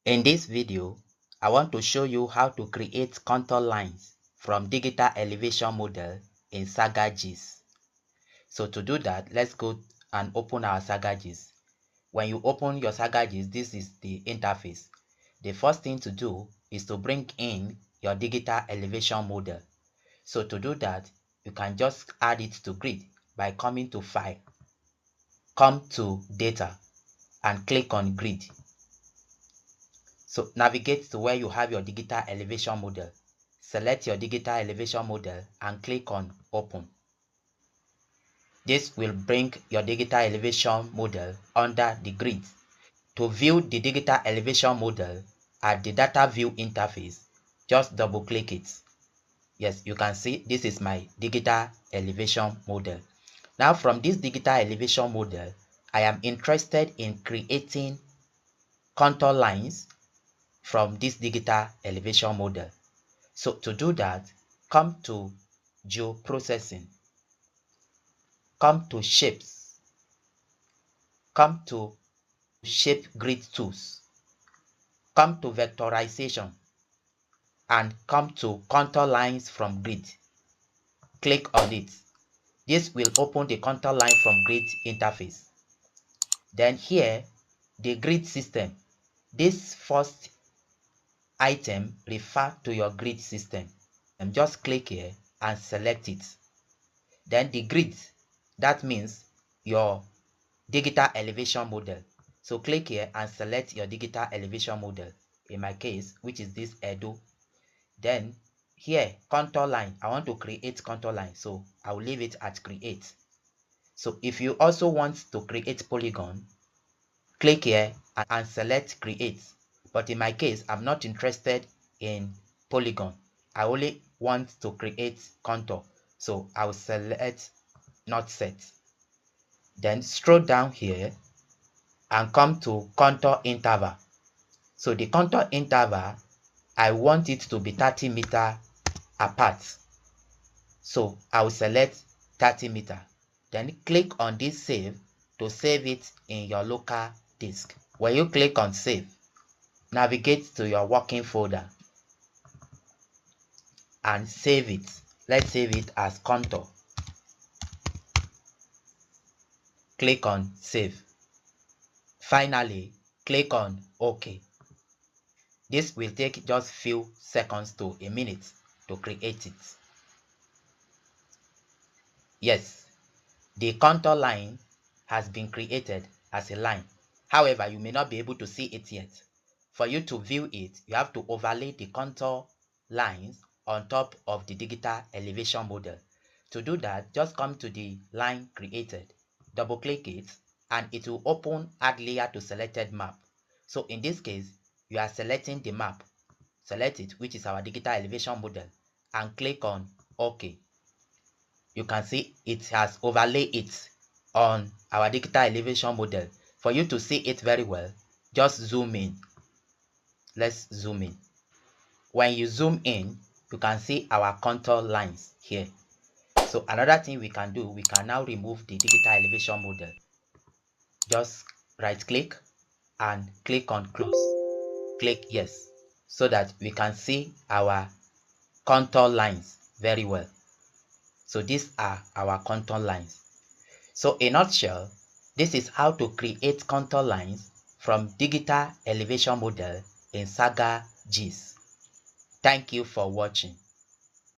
In this video, I want to show you how to create contour lines from digital elevation model in SAGA GIS. So to do that, let's go and open our SAGA GIS. When you open your SAGA GIS, this is the interface. The first thing to do is to bring in your digital elevation model. So to do that, you can just add it to grid by coming to File, come to Data, and click on Grid. So navigate to where you have your digital elevation model. Select your digital elevation model and click on Open. This will bring your digital elevation model under the grid. To view the digital elevation model at the data view interface, just double click it. Yes, you can see this is my digital elevation model. Now from this digital elevation model, I am interested in creating contour lines from this digital elevation model. So to do that, come to Geoprocessing, come to Shapes, come to Shape Grid Tools, come to Vectorization, and come to Contour Lines from Grid. Click on it. This will open the contour line from grid interface. Then here, the grid system. This first item refers to your grid system. And just click here and select it. Then the grid, that means your digital elevation model. So click here and select your digital elevation model. In my case, which is this Edo. Then here, contour line. I want to create contour line, so I will leave it at create. So if you also want to create polygon, click here and select create. But in my case, I'm not interested in polygon. I only want to create contour. So I will select not set. Then scroll down here and come to contour interval. So the contour interval, I want it to be 30 meters apart. So I will select 30 meters. Then click on this save to save it in your local disk. When you click on save, navigate to your working folder and save it. Let's save it as contour. Click on save. Finally, click on OK. This will take just few seconds to a minute to create it. Yes, the contour line has been created as a line. However, you may not be able to see it yet. For you to view it, you have to overlay the contour lines on top of the digital elevation model. To do that, just come to the line created, double click it, and it will open add layer to selected map. So in this case, you are selecting the map. Select it, which is our digital elevation model, and click on OK. You can see it has overlaid it on our digital elevation model. For you to see it very well, just zoom in. Let's zoom in. When you zoom in, you can see our contour lines here. So another thing we can do, we can now remove the digital elevation model. Just right click and click on close. Click yes, so that we can see our contour lines very well. So these are our contour lines. So in a nutshell, this is how to create contour lines from digital elevation model in SAGA GIS. Thank you for watching.